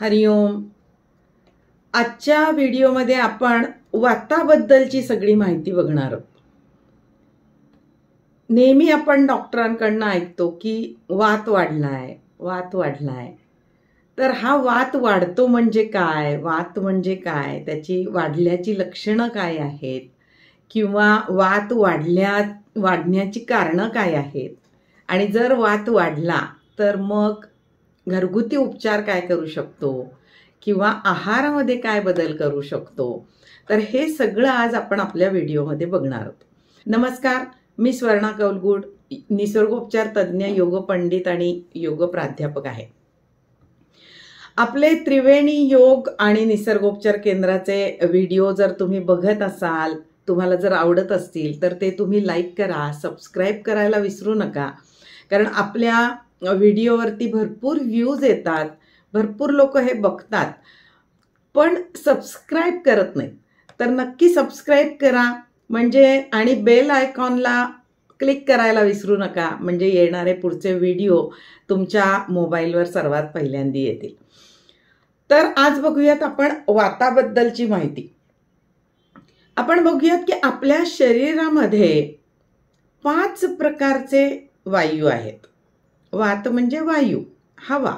हरिओम. आजच्या व्हिडिओमध्ये आपण वाताबद्दलची सगळी माहिती बघणार आहोत. नेहमी आपण डॉक्टरांकडून ऐकतो की वात वाढलाय. तर हा वात वाढतो म्हणजे काय, वात म्हणजे काय, त्याची वाढल्याची लक्षणं काय आहेत, किंवा वात वाढण्याची कारणं काय आहेत, आणि जर वात वाढला तर मग घरगुती उपचार काय करू शकतो, किंवा आहारामध्ये काय बदल करू शकतो. तर हे सगळं आज आपण आपल्या व्हिडिओमध्ये बघणार आहोत. नमस्कार, मी स्वर्णा कौलगुड, निसर्गोपचार तज्ज्ञ, योग पंडित आणि योग प्राध्यापक आहे. आपले त्रिवेणी योग आणि निसर्गोपचार केंद्राचे व्हिडिओ जर तुम्ही बघत असाल, तुम्हाला जर आवडत असतील तर ते तुम्ही लाईक करा, सबस्क्राईब करायला विसरू नका. कारण आपल्या व्हिडिओवरती भरपूर व्ह्यूज येतात, भरपूर लोक हे बघतात, पण सबस्क्राईब करत नाहीत. तर नक्की सबस्क्राईब करा म्हणजे, आणि बेल आयकॉनला क्लिक करायला विसरू नका, म्हणजे येणारे पुढचे व्हिडिओ तुमच्या मोबाईलवर सर्वात पहिल्यांदा येतील. तर आज बघूयात आपण वाताबद्दलची माहिती. आपण बघूयात की आपल्या शरीरामध्ये 5 प्रकारचे वायू आहेत. वात म्हणजे वायू, हवा.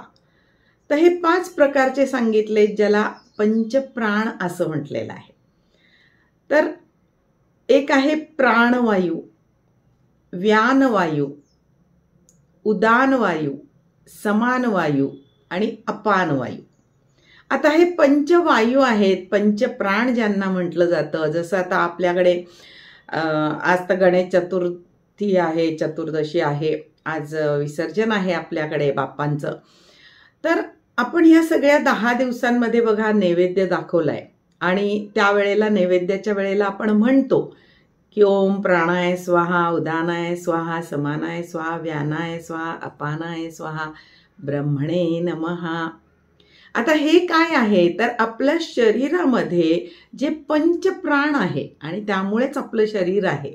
तर हे 5 प्रकारचे सांगितले, ज्याला पंचप्राण असं म्हटलेलं आहे. तर एक आहे प्राणवायू, व्यानवायू, उदानवायू, समानवायू आणि अपानवायू. आता हे पंचवायू आहेत, पंचप्राण ज्यांना म्हटलं जातं. जसं आता आपल्याकडे आज तर गणेश चतुर्थी आहे, चतुर्दशी आहे, आज विसर्जन आहे आपल्याकडे बाप्पांचं. तर आपण ह्या सगळ्या 10 दिवसांमध्ये बघा नैवेद्य दाखवलाय, आणि त्यावेळेला नैवेद्याच्या वेळेला आपण म्हणतो की ओम प्राणाय स्वाहा, उदानाय स्वाहा, समानाय स्वाहा, व्यानाय स्वाहा, अपानाय स्वाहा, ब्रह्मणे नमः. आता हे काय आहे, तर आपल्या शरीरामध्ये जे पंचप्राण आहे, आणि त्यामुळेच आपलं शरीर आहे,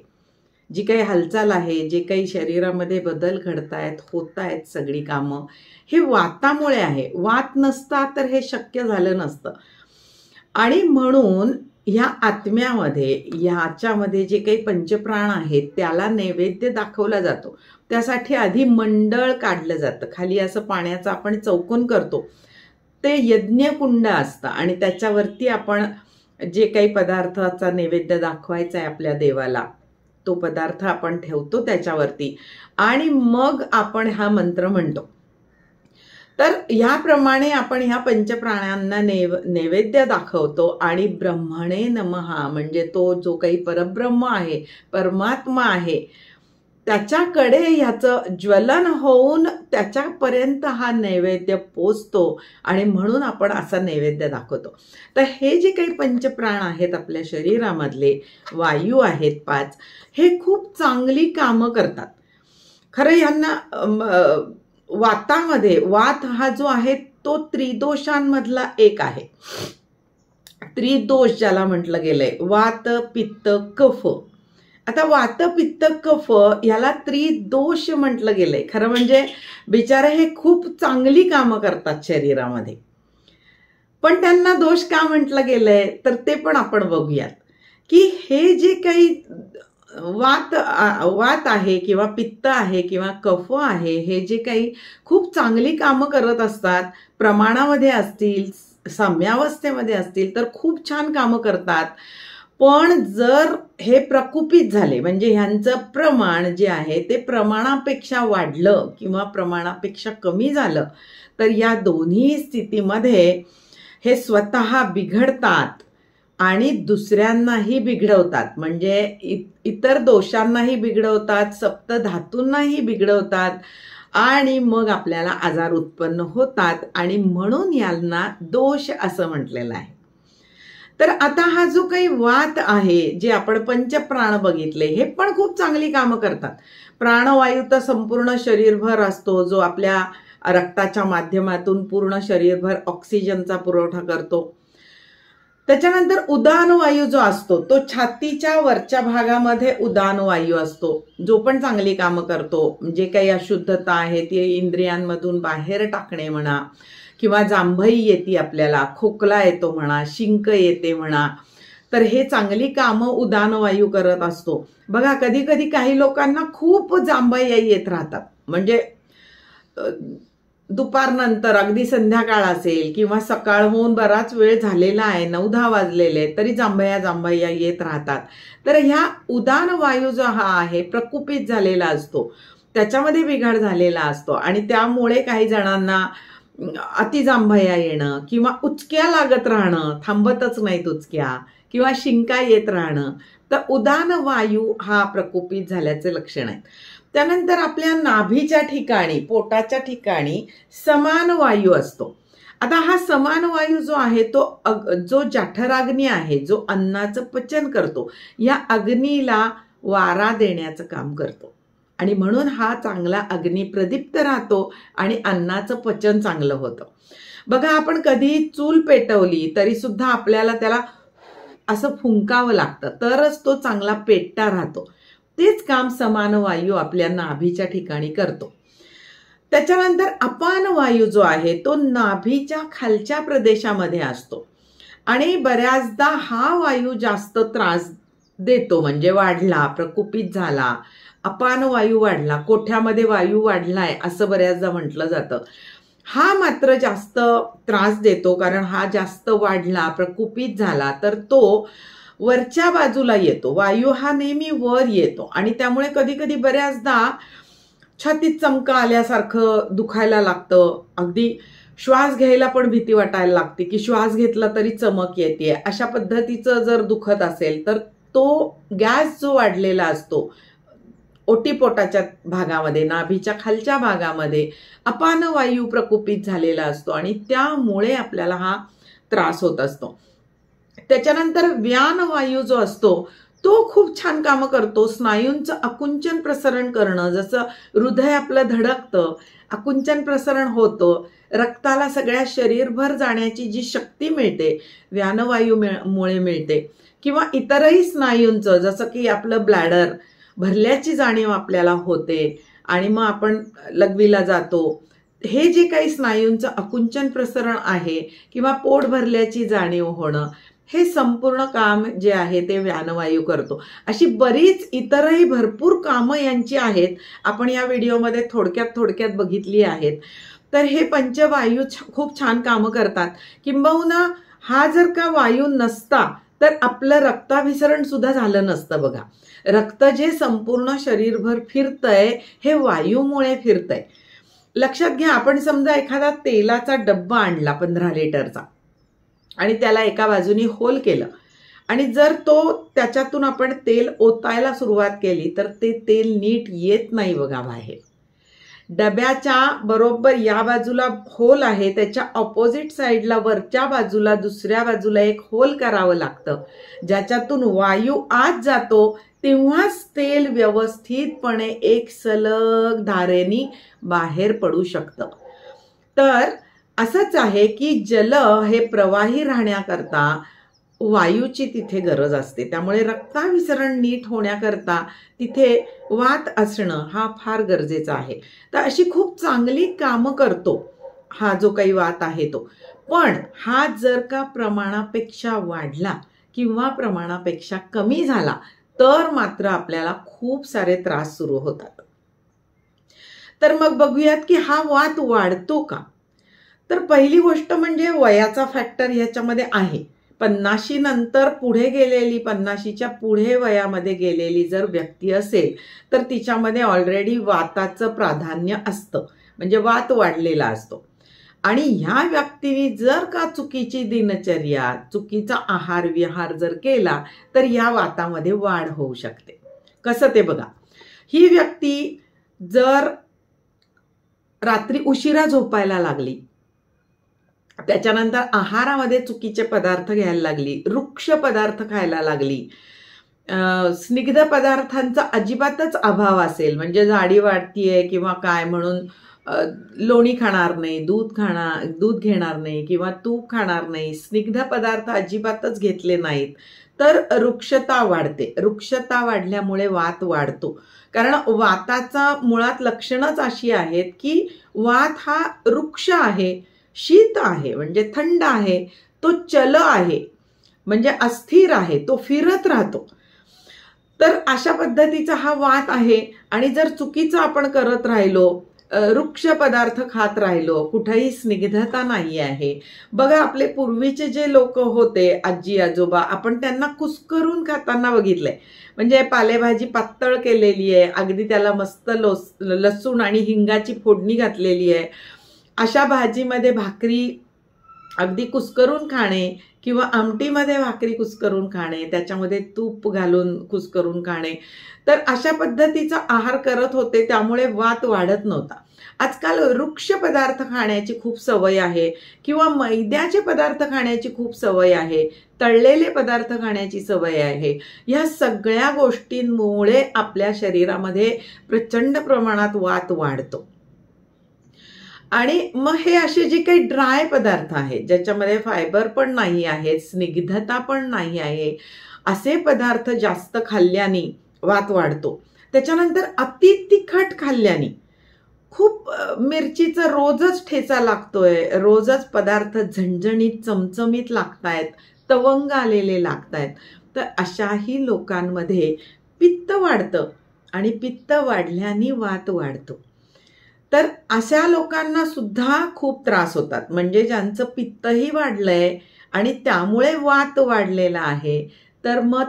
जी काही हालचाल आहे, जे काही शरीरामध्ये बदल घडतायत, होत आहेत सगळी कामं, हे वातामुळे आहे. वात नसता तर हे शक्य झालं नसतं. आणि म्हणून ह्या आत्म्यामध्ये, ह्याच्यामध्ये जे काही पंचप्राण आहेत त्याला नैवेद्य दाखवला जातो. त्यासाठी आधी मंडळ काढलं जातं. खाली असं पाण्याचं आपण चौकोन करतो, ते यज्ञकुंड असतं, आणि त्याच्यावरती आपण जे काही पदार्थाचा नैवेद्य दाखवायचा आहे आपल्या देवाला, तो पदार्थ आपण ठेवतो त्याच्यावरती, आणि मग आपण हा मंत्र म्हणतो. तर ह्याप्रमाणे आपण ह्या पंचप्राण्यांना नैवेद्य दाखवतो, आणि ब्रह्मणे नमः म्हणजे तो जो काही परब्रह्म आहे, परमात्मा आहे, त्याच्याकडे ह्याचं ज्वलन होऊन त्याच्यापर्यंत हा नैवेद्य पोचतो, आणि म्हणून आपण असा नैवेद्य दाखवतो. तर हे जे काही पंचप्राण आहेत आपल्या शरीरामधले, वायू आहेत 5, हे खूप चांगली कामं करतात. खरं यांना वातामध्ये, वात हा जो आहे तो त्रिदोषांमधला एक आहे. त्रिदोष ज्याला म्हटलं गेलंय, वात पित्त कफ. आता वात पित्त कफ याला त्रिदोष म्हटलं गेलंय. खरं म्हणजे बिचारे हे खूप चांगली कामं करतात शरीरामध्ये, पण त्यांना दोष का म्हटलं गेलंय, तर ते पण आपण बघूयात. की हे जे काही वात आहे, किंवा पित्त आहे, किंवा कफ आहे, हे जे काही खूप चांगली कामं करत असतात, प्रमाणामध्ये असतील, साम्यावस्थेमध्ये असतील, तर खूप छान कामं करतात. पण जर हे प्रकुपित झाले, म्हणजे ह्यांचं प्रमाण जे आहे ते प्रमाणापेक्षा वाढलं किंवा प्रमाणापेक्षा कमी झालं, तर या दोन्ही स्थितीमध्ये हे स्वतः बिघडतात आणि दुसऱ्यांनाही बिघडवतात. म्हणजे इतर दोषांनाही बिघडवतात, सप्तधातूंनाही बिघडवतात, आणि मग आपल्याला आजार उत्पन्न होतात, आणि म्हणून यांना दोष असं म्हटलेलं आहे. तर आता हा जो काही वात आहे, जे आपण पंचप्राण बघितले, हे पण खूप चांगली कामं करतात. प्राणवायू तर संपूर्ण शरीरभर असतो, जो आपल्या रक्ताच्या माध्यमातून पूर्ण शरीरभर ऑक्सिजनचा पुरवठा करतो. त्याच्यानंतर उदानवायू जो असतो, तो छातीच्या वरच्या भागामध्ये उदानवायू असतो, जो पण चांगली कामं करतो. जे काही अशुद्धता आहे ती इंद्रियांमधून बाहेर टाकणे म्हणा, किंवा जांभई येते आपल्याला, खोकला येतो म्हणा, शिंक येते म्हणा, तर हे चांगली कामं उदान वायू करत असतो. बघा कधी कधी काही लोकांना खूप जांभई येत राहतात, म्हणजे दुपारनंतर अगदी संध्याकाळ असेल किंवा सकाळ होऊन बराच वेळ झालेला आहे, 9-10 वाजलेले तरी जांभया येत राहतात. तर ह्या उदान वायू जो हा आहे प्रकुपित झालेला असतो, त्याच्यामध्ये बिघाड झालेला असतो आणि त्यामुळे काही जणांना अतिजांभया येणं किंवा उचक्या लागत राहणं, थांबतच नाहीत उचक्या, किंवा शिंका येत राहणं, तर उदान वायू हा प्रकोपित झाल्याचे लक्षण आहे. त्यानंतर आपल्या नाभीच्या ठिकाणी, पोटाच्या ठिकाणी समान वायू असतो. आता हा समान वायू जो आहे तो जो जठराग्नी आहे, जो अन्नाचं पचन करतो, या अग्नीला वारा देण्याचं काम करतो आणि म्हणून हा चांगला अग्नी प्रदीप्त राहतो आणि अन्नाचं पचन चांगलं होतं. बघा आपण कधी चूल पेटवली तरी सुद्धा आपल्याला त्याला असं फुंकावं लागतं, तरच तो चांगला पेटता राहतो. तेच काम समान वायू आपल्या नाभीच्या ठिकाणी करतो. त्याच्यानंतर अपान वायू जो आहे तो नाभीच्या खालच्या प्रदेशामध्ये असतो आणि बऱ्याचदा हा वायू जास्त त्रास देतो, म्हणजे वाढला, प्रकुपित झाला, अपान वायू वाढला, कोठ्यामध्ये वायू वाढलाय असं बऱ्याचदा म्हटलं जातं. हा मात्र जास्त त्रास देतो, कारण हा जास्त वाढला, प्रकुपित झाला तर तो वरच्या बाजूला येतो. वायू हा नेहमी वर येतो आणि त्यामुळे कधी कधी बऱ्याचदा छातीत चमका आल्यासारखं दुखायला लागतं, अगदी श्वास घ्यायला पण भीती वाटायला लागते की श्वास घेतला तरी चमक येते. अशा पद्धतीचं जर दुखत असेल तर तो गॅस जो वाढलेला असतो ओटीपोटाच्या भागामध्ये, नाभीच्या खालच्या भागामध्ये अपान वायू प्रकुपित झालेला असतो आणि त्यामुळे आपल्याला हा त्रास होत असतो. त्याच्यानंतर व्यान वायू जो असतो तो खूप छान कामं करतो. स्नायूंचं आकुंचन प्रसरण करणं, जसं हृदय आपलं धडकतं, आकुंचन प्रसरण होतं, रक्ताला सगळ्या शरीरभर जाण्याची जी शक्ती मिळते व्यानवायूमुळे मिळते. किंवा इतरही स्नायूंचं, जसं की आपलं ब्लॅडर भरल्याची जाणीव आपल्याला होते आणि मग आपण लघवीला जातो. हे जे काही स्नायूंचं आकुंचन प्रसरण आहे किंवा पोट भरल्याची जाणीव होणं, हे संपूर्ण काम जे आहे ते व्यानवायू करतो. अशी बरीच इतरही भरपूर कामं यांची आहेत, आपण या व्हिडिओमध्ये थोडक्यात बघितली आहेत. तर हे पंचवायू खूप छान कामं करतात. किंबहुना हा जर का वायू नसता तर आपलं रक्ताभिसरण सुद्धा झालं नसतं. बघा, रक्त जे संपूर्ण शरीरभर फिरतंय हे वायूमुळे फिरतंय. लक्षात घ्या, आपण समजा एखादा तेलाचा डब्बा आणला 15 लिटरचा आणि त्याला एका बाजूनी होल केलं आणि जर त्याच्यातून आपण तेल ओतायला सुरुवात केली तर ते तेल नीट येत नाही बघा बाहेर. डब्याच्या बरोबर या बाजूला होल आहे, त्याच्या ऑपोजिट साईडला वरच्या बाजूला दुसऱ्या बाजूला एक होल करावं लागतं, ज्याच्यातून वायू आत जातो, तेव्हाच तेल व्यवस्थितपणे एक सलग धारेनी बाहेर पडू शकतं. तर असंच आहे की जल हे प्रवाही राहण्याकरता वायूची तिथे गरज असते. त्यामुळे रक्ताभिसरण नीट होण्याकरता तिथे वात असणं हा फार गरजेचा आहे. तर अशी खूप चांगली कामं करतो हा जो काही वात आहे तो. पण हा जर का प्रमाणापेक्षा वाढला किंवा प्रमाणापेक्षा कमी झाला तर मात्र आपल्याला खूप सारे त्रास सुरू होतात. तर मग बघूयात की हा वात वाढतो का. तर पहिली गोष्ट म्हणजे वयाचा फॅक्टर ह्याच्यामध्ये आहे. 50 नंतर पुढे गेलेली, 50च्या पुढे वयामध्ये गेलेली जर व्यक्ती असेल तर तिच्यामध्ये ऑलरेडी वाताचं प्राधान्य असतं, म्हणजे वात वाढलेला असतो. आणि ह्या व्यक्तीने जर का चुकीची दिनचर्या, चुकीचा आहार विहार जर केला तर या वातामध्ये वाढ होऊ शकते. कसं ते बघा, ही व्यक्ती जर रात्री उशिरा झोपायला लागली, त्याच्यानंतर आहारामध्ये चुकीचे पदार्थ घ्यायला लागली, रुक्ष पदार्थ खायला लागली, स्निग्ध पदार्थांचा अजिबातच अभाव असेल, म्हणजे जाडी वाढतीये किंवा काय म्हणून लोणी खाणार नाही, दूध घेणार नाही किंवा तूप खाणार नाही, स्निग्ध पदार्थ अजिबातच घेतले नाहीत, तर रुक्षता वाढते. रुक्षता वाढल्यामुळे वात वाढतो. कारण वाताचा मुळात लक्षणच अशी आहेत की वात हा रुक्ष आहे, शीत आहे म्हणजे थंड आहे, तो चल आहे म्हणजे अस्थिर आहे, तो फिरत राहतो. तर अशा पद्धतीचा हा वात आहे. आणि जर चुकीचं आपण करत राहिलो, रुक्ष पदार्थ खात राहिलो, कुठेही स्निग्धता नाही आहे. बघा आपले पूर्वीचे जे लोक होते, आजी आजोबा, आपण त्यांना कुस्करून खाताना बघितलंय. म्हणजे पालेभाजी पातळ केलेली आहे, अगदी त्याला मस्त लसूण आणि हिंगाची फोडणी घातलेली आहे, अशा भाजीमध्ये भाकरी अगदी कुस्करून खाणे किंवा आमटीमध्ये भाकरी कुस्करून खाणे, त्याच्यामध्ये तूप घालून कुस्करून खाणे. तर अशा पद्धतीचा आहार करत होते, त्यामुळे वात वाढत नव्हता. आजकाल वृक्ष पदार्थ खाण्याची खूप सवय आहे किंवा मैद्याचे पदार्थ खाण्याची खूप सवय आहे, तळलेले पदार्थ खाण्याची सवय आहे. या सगळ्या गोष्टींमुळे आपल्या शरीरामध्ये प्रचंड प्रमाणात वात वाढतो. आणि मग हे असे जे काही ड्राय पदार्थ आहेत, ज्याच्यामध्ये फायबर पण नाही आहे, स्निग्धता पण नाही आहे, असे पदार्थ जास्त खाल्ल्याने वात वाढतो. त्याच्यानंतर अति तिखट खाल्ल्याने, खूप मिरचीचा रोजच ठेचा लागतोय, रोजच पदार्थ झणझणीत चमचमीत लागतायत, तवंग आलेले लागतायत, तर अशाही लोकांमध्ये पित्त वाढतं आणि पित्त वाढल्याने वात वाढतो. तर अशा लोकांना सुद्धा खूप त्रास होतात. म्हणजे ज्यांचं पित्तही वाढलंय आणि त्यामुळे वात वाढलेला आहे, तर मग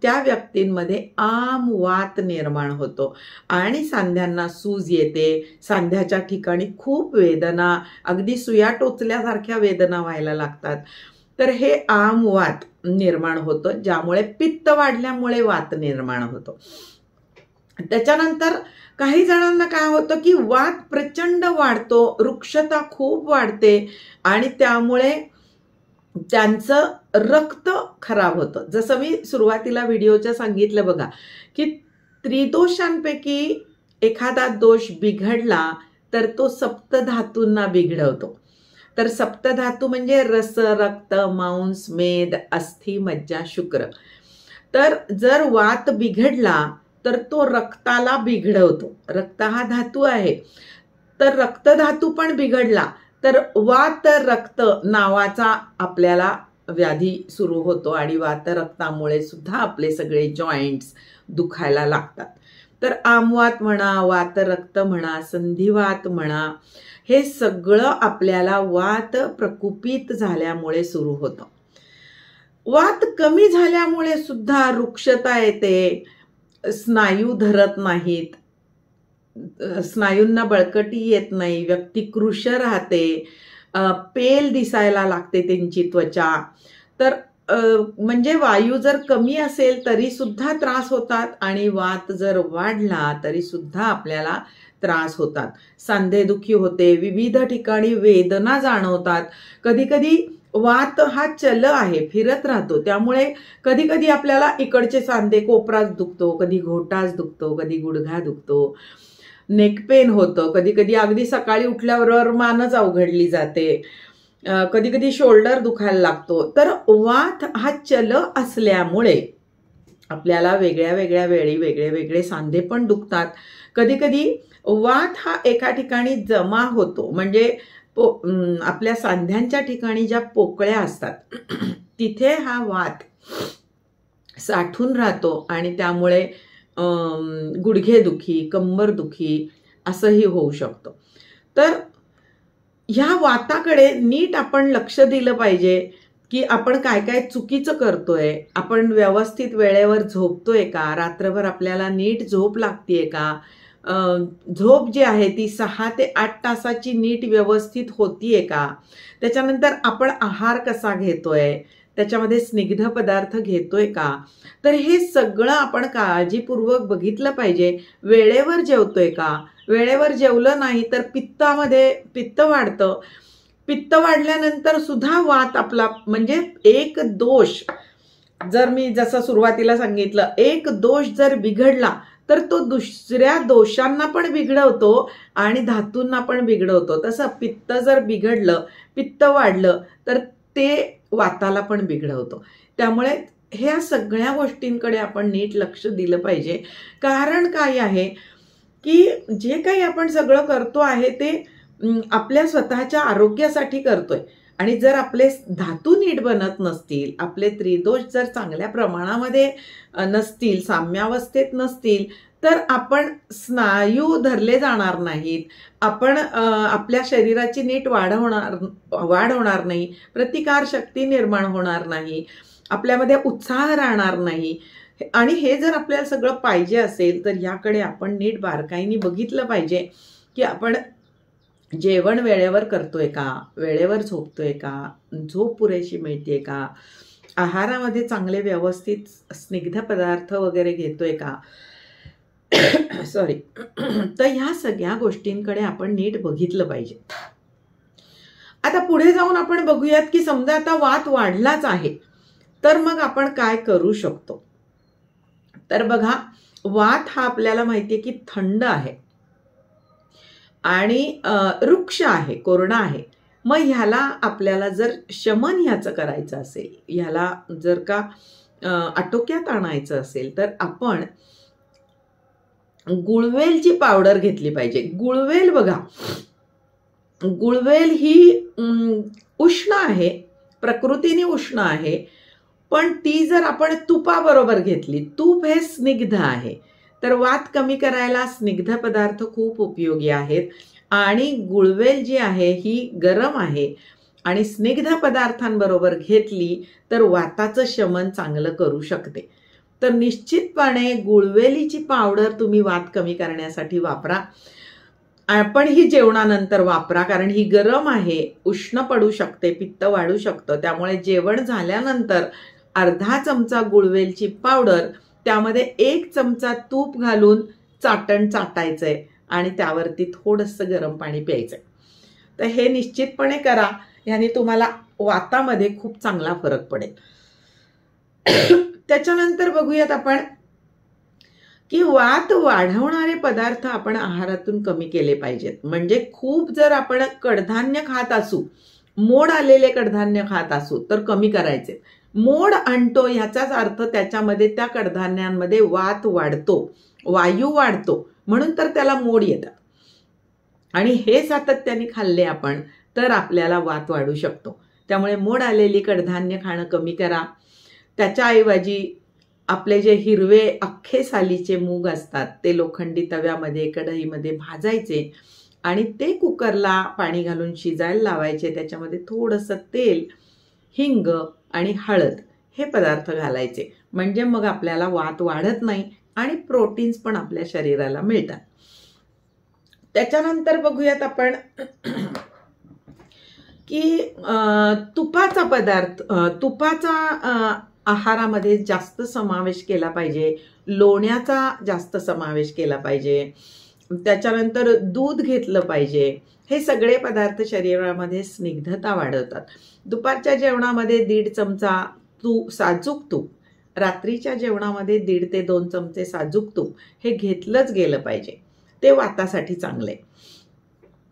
त्या व्यक्तींमध्ये आम वात निर्माण होतो आणि सांध्यांना सूज येते, सांध्याच्या ठिकाणी खूप वेदना, अगदी सुया टोचल्यासारख्या वेदना व्हायला लागतात. तर हे आम वात निर्माण होतं, ज्यामुळे पित्त वाढल्यामुळे वात निर्माण होतो. त्याच्यानंतर काही जणांना काय होतं की वात प्रचंड वाढतो, रुक्षता खूप वाढते आणि त्यामुळे त्यांचं रक्त खराब होतं. जसं मी सुरुवातीला व्हिडिओच्या सांगितलं बघा, की त्रिदोषांपैकी एखादा दोष बिघडला तर तो सप्तधातूंना बिघडवतो. तर सप्तधातू म्हणजे रस, रक्त, मांस, मेद, अस्थि, मज्जा, शुक्र. तर जर वात बिघडला तर तो रक्ताला बिघडवतो. रक्त हा धातू आहे, तर रक्तधातू पण बिघडला तर वात रक्त नावाचा आपल्याला व्याधी सुरू होतो आणि वात रक्तामुळे सुद्धा आपले सगळे जॉईंट्स दुखायला लागतात. तर आमवात म्हणा, वात रक्त म्हणा, संधिवात म्हणा, हे सगळं आपल्याला वात प्रकुपित झाल्यामुळे सुरू होतं. वात कमी झाल्यामुळे सुद्धा रुक्षता येते, स्नायू धरत नाहीत, स्नायूंना बळकटी येत नाही, व्यक्ती कृश राहते, पेल दिसायला लागते त्यांची त्वचा. तर म्हणजे वायू जर कमी असेल तरी सुद्धा त्रास होतात आणि वात जर वाढला तरी सुद्धा आपल्याला त्रास होतात. सांधेदुखी होते, विविध ठिकाणी वेदना जाणवतात. कधी कधी वात हा चल आहे, फिरत राहतो, त्यामुळे कधी कधी आपल्याला इकडचे सांधे, कोपराच दुखतो, कधी घोटाच दुखतो, कधी गुडघा दुखतो, नेकपेन होतं, कधी कधी अगदी सकाळी उठल्याबरोबर मानच अवघडली जाते, कधी कधी शोल्डर दुखायला लागतो. तर वात हा चल असल्यामुळे आपल्याला वेगळ्या वेगळ्या वेळी वेगळे वेगळे सांधे पण दुखतात. कधी कधी वात हा एका ठिकाणी जमा होतो, म्हणजे आपल्या सांध्यांच्या ठिकाणी ज्या पोकळ्या असतात तिथे हा वात साठून राहतो आणि त्यामुळे गुडघेदुखी, कंबरदुखी असंही होऊ शकतं. तर ह्या वाताकडे नीट आपण लक्ष दिलं पाहिजे की आपण काय काय चुकीचं करतोय, आपण व्यवस्थित वेळेवर झोपतोय का, रात्रभर आपल्याला नीट झोप लागतेय का, झोप जी आहे ती 6 ते 8 तासाची नीट व्यवस्थित होतीये का, त्याच्यानंतर आपण आहार कसा घेतोय, त्याच्यामध्ये स्निग्ध पदार्थ घेतोय का. तर हे सगळं आपण काळजीपूर्वक बघितलं पाहिजे. वेळेवर जेवतोय का, वेळेवर जेवलं नाही तर पित्तामध्ये पित्त वाढतं, पित्त वाढल्यानंतर सुद्धा वात आपला, म्हणजे एक दोष जर मी जसं सुरुवातीला सांगितलं, एक दोष जर बिघडला तर तो दुसऱ्या दोषांना पण बिघडवतो आणि धातूंना पण बिघडवतो. तसं पित्त जर बिघडलं, पित्त वाढलं तर ते वाताला पण बिघडवतो. त्यामुळे ह्या सगळ्या गोष्टींकडे आपण नीट लक्ष दिलं पाहिजे. कारण काय आहे की जे काही आपण सगळं करतो आहे ते आपल्या स्वतःच्या आरोग्यासाठी करतोय. आणि जर आपले धातू नीट बनत नसतील, आपले त्रिदोष जर चांगल्या प्रमाणामध्ये नसतील, साम्यावस्थेत नसतील, तर आपण स्नायू धरले जाणार नाहीत, आपण आपल्या शरीराची नीट वाढ होणार नाही, प्रतिकारशक्ती निर्माण होणार नाही, आपल्यामध्ये उत्साह राहणार नाही. आणि हे जर आपल्याला सगळं पाहिजे असेल तर याकडे आपण नीट बारकाईने बघितलं पाहिजे की आपण जेवण वेळेवर करतोय का, वेळेवर झोपतोय का, झोप पुरेशी मिळते का, आहारामध्ये चांगले व्यवस्थित स्निग्ध पदार्थ वगैरे घेतोय का, सॉरी. तर ह्या सगळ्या गोष्टींकडे आपण नीट बघितलं पाहिजे. आता पुढे जाऊन आपण बघूयात की समजा आता वात वाढलाच आहे तर मग आपण काय करू शकतो. तर बघा, वात हा आपल्याला माहितीये की थंड आहे आणि रुक्ष आहे, कोरडा आहे. मग ह्याला आपल्याला जर शमन ह्याचं करायचं असेल, ह्याला जर का आटोक्यात आणायचं असेल तर आपण गुळवेलची पावडर घेतली पाहिजे. गुळवेल बघा, गुळवेल ही उष्ण आहे, प्रकृतीने उष्ण आहे, पण ती जर आपण तुपाबरोबर घेतली, तूप हे स्निग्ध आहे, तर वात कमी करायला स्निग्ध पदार्थ खूप उपयोगी आहेत. आणि गुळवेल जी आहे ही गरम आहे आणि स्निग्ध पदार्थांबरोबर घेतली तर वाताचं शमन चांगलं करू शकते. तर निश्चितपणे गुळवेलीची पावडर तुम्ही वात कमी करण्यासाठी वापरा. पण ही जेवणानंतर वापरा, कारण ही गरम आहे, उष्ण पडू शकते, पित्त वाढू शकतं. त्यामुळे जेवण झाल्यानंतर अर्धा चमचा गुळवेलची पावडर, त्यामध्ये 1 चमचा तूप घालून चाटण चाटायचंय आणि त्यावरती थोडंसं गरम पाणी प्यायचंय. तर हे निश्चितपणे करा, ह्याने तुम्हाला वातामध्ये खूप चांगला फरक पडेल. त्याच्यानंतर बघूयात आपण की वात वाढवणारे पदार्थ आपण आहारातून कमी केले पाहिजेत. म्हणजे खूप जर आपण कडधान्य खात असू, मोड आलेले कडधान्य खात असू तर कमी करायचे. मोड आणतो ह्याचाच अर्थ त्याच्यामध्ये त्या कडधान्यांमध्ये वात वाढतो, वायू वाढतो, म्हणून तर त्याला मोड येतात. आणि हे सातत्याने खाल्ले आपण तर आपल्याला वात वाढू शकतो. त्यामुळे मोड आलेली कडधान्य खाणं कमी करा. त्याच्याऐवजी आपले जे हिरवे अख्खे सालीचे मूग असतात ते लोखंडी तव्यामध्ये, कढईमध्ये भाजायचे आणि ते कुकरला पाणी घालून शिजायला लावायचे. त्याच्यामध्ये थोडंसं तेल, हिंग आणि हळद हे पदार्थ घालायचे. म्हणजे मग आपल्याला वात वाढत नाही आणि प्रोटीन्स पण आपल्या शरीराला मिळतात. त्याच्यानंतर बघूयात आपण की तुपाचा पदार्थ, तुपाचा आहारामध्ये जास्त समावेश केला पाहिजे, लोण्याचा जास्त समावेश केला पाहिजे. त्याच्यानंतर दूध घेतलं पाहिजे. हे सगळे पदार्थ शरीरामध्ये स्निग्धता वाढवतात. दुपारच्या जेवणामध्ये 1.5 चमचा साजूक तूप, रात्रीच्या जेवणामध्ये 1.5 ते 2 चमचे साजूक तूप हे घेतलंच गेलं पाहिजे. ते वातासाठी चांगले.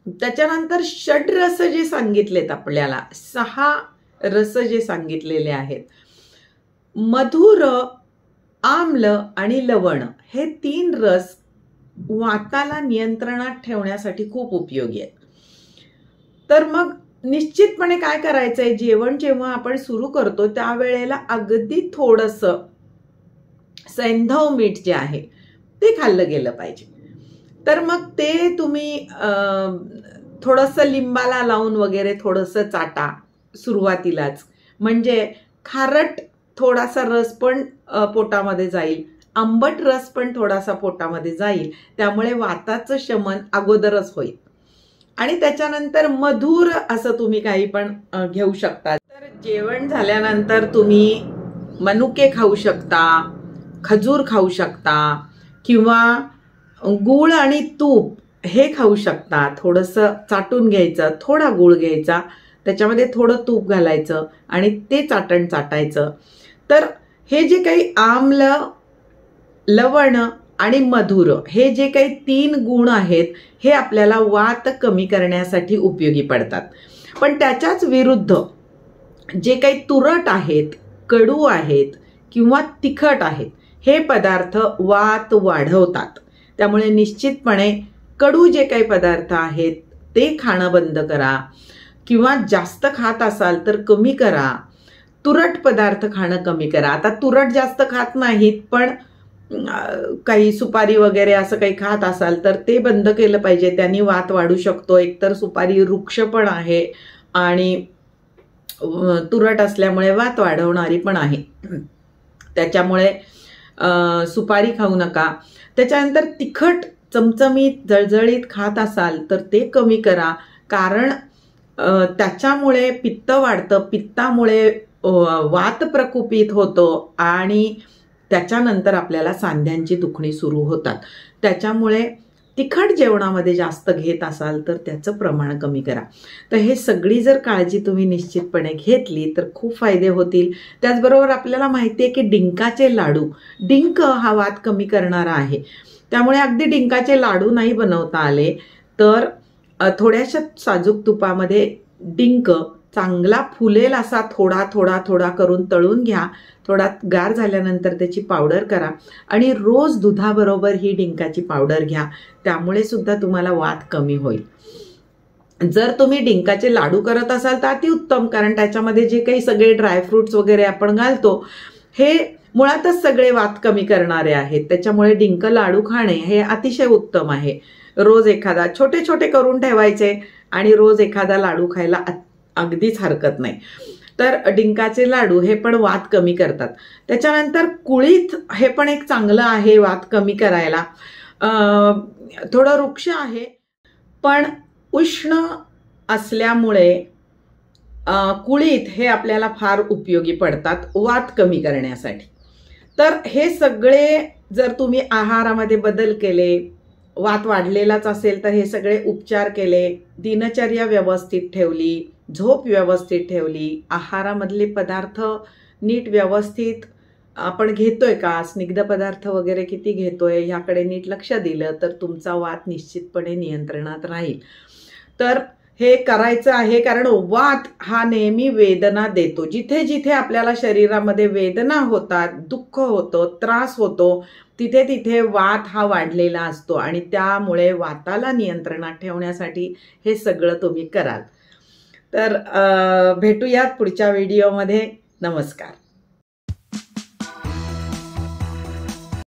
त्याच्यानंतर षड्रस जे सांगितलेत आपल्याला, 6 रस जे सांगितलेले आहेत, मधुर, आम्ल आणि लवण, हे 3 रस वाताला नियंत्रणात ठेवण्यासाठी खूप उपयोगी आहेत. तर मग निश्चितपणे काय करायचंय, जेवण जेव्हा आपण सुरू करतो त्यावेळेला अगदी थोडंसं सैंधव मीठ जे आहे ते खाल्लं गेलं पाहिजे. तर मग ते तुम्ही थोडंसं लिंबाला लावून वगैरे थोडंसं चाटा सुरुवातीलाच. म्हणजे खारट थोडासा रस पण पोटामध्ये जाईल, आंबट रस पण थोडासा पोटामध्ये जाईल. त्यामुळे वाताचं शमन अगोदरच होईल. आणि त्याच्यानंतर मधुर असं तुम्ही काही पण घेऊ शकता. तर जेवण झाल्यानंतर तुम्ही मनुके खाऊ शकता, खजूर खाऊ शकता किंवा गूळ आणि तूप हे खाऊ शकता. थोडंसं चाटून घ्यायचं, थोडा गूळ घ्यायचा, त्याच्यामध्ये थोडं तूप घालायचं आणि ते चाटण चाटायचं. तर हे जे काही आम्ल, लवण आणि मधुर हे जे काही 3 गुण आहेत हे आपल्याला वात कमी करण्यासाठी उपयोगी पडतात. पण त्याच्याच विरुद्ध जे काही तुरट आहेत, कडू आहेत किंवा तिखट आहेत हे पदार्थ वात वाढवतात. त्यामुळे निश्चितपणे कडू जे काही पदार्थ आहेत, ते खाणं बंद करा, किंवा जास्त खात असाल तर कमी करा. तुरट पदार्थ खाणं कमी करा. आता तुरट जास्त खात नाहीत, पण काही सुपारी वगैरे असं काही खात असाल तर ते बंद केलं पाहिजे. त्यांनी वात वाढू शकतो. एकतर सुपारी वृक्ष पण आहे आणि तुरट असल्यामुळे वात वाढवणारी पण आहे. त्याच्यामुळे सुपारी खाऊ नका. त्याच्यानंतर तिखट चमचमीत जळजळीत खात असाल तर ते कमी करा, कारण त्याच्यामुळे पित्त वाढतं. पित्तामुळे वात प्रकोपित होतो आणि त्याच्यानंतर आपल्याला सांध्यांची दुखणी सुरू होतात. त्याच्यामुळे तिखट जेवणामध्ये जास्त घेत असाल तर त्याचं प्रमाण कमी करा. तर हे सगळी जर काळजी तुम्ही निश्चितपणे घेतली तर खूप फायदे होतील. त्याचबरोबर आपल्याला माहिती आहे की डिंकाचे लाडू, डिंक हा वात कमी करणारा आहे. त्यामुळे अगदी डिंकाचे लाडू नाही बनवता आले तर थोड्याशा साजूक तुपामध्ये डिंक चांगला फुलेल असा थोडा थोडा थोडा करून तळून घ्या. थोडा गार झाल्यानंतर त्याची पावडर करा आणि रोज दुधाबरोबर ही डिंकाची पावडर घ्या. त्यामुळे सुद्धा तुम्हाला वात कमी होईल. जर तुम्ही डिंकाचे लाडू करत असाल तर अतिउत्तम, कारण त्याच्यामध्ये जे काही सगळे ड्रायफ्रुट्स वगैरे आपण घालतो हे मुळातच सगळे वात कमी करणारे आहेत. त्याच्यामुळे डिंक लाडू खाणे हे अतिशय उत्तम आहे. रोज एखादा छोटे छोटे करून ठेवायचे आणि रोज एखादा लाडू खायला अगदीच हरकत नाही. तर डिंकाचे लाडू हे पण वात कमी करतात. त्याच्यानंतर कुळीथ हे पण एक चांगलं आहे वात कमी करायला. थोडं वृक्ष आहे पण उष्ण असल्यामुळे कुळीथ हे आपल्याला फार उपयोगी पडतात वात कमी करण्यासाठी. तर हे सगळे जर तुम्ही आहारामध्ये बदल केले, वात वाढलेलाच असेल तर हे सगळे उपचार केले, दिनचर्या व्यवस्थित ठेवली, झोप व्यवस्थित ठेवली, आहारामधले पदार्थ नीट व्यवस्थित आपण घेतोय का, स्निग्ध पदार्थ वगैरे किती घेतोय ह्याकडे नीट लक्ष दिलं तर तुमचा वात निश्चितपणे नियंत्रणात राहील. तर हे करायचं आहे, कारण वात हा नेहमी वेदना देतो. जिथे जिथे आपल्याला शरीरामध्ये वेदना होतात, दुःख होतं, त्रास होतो, तिथे तिथे वात हा वाढलेला असतो आणि त्यामुळे वाताला नियंत्रणात ठेवण्यासाठी हे सगळं तुम्ही कराल. तर भेटूयात पुढच्या व्हिडिओमध्ये. नमस्कार.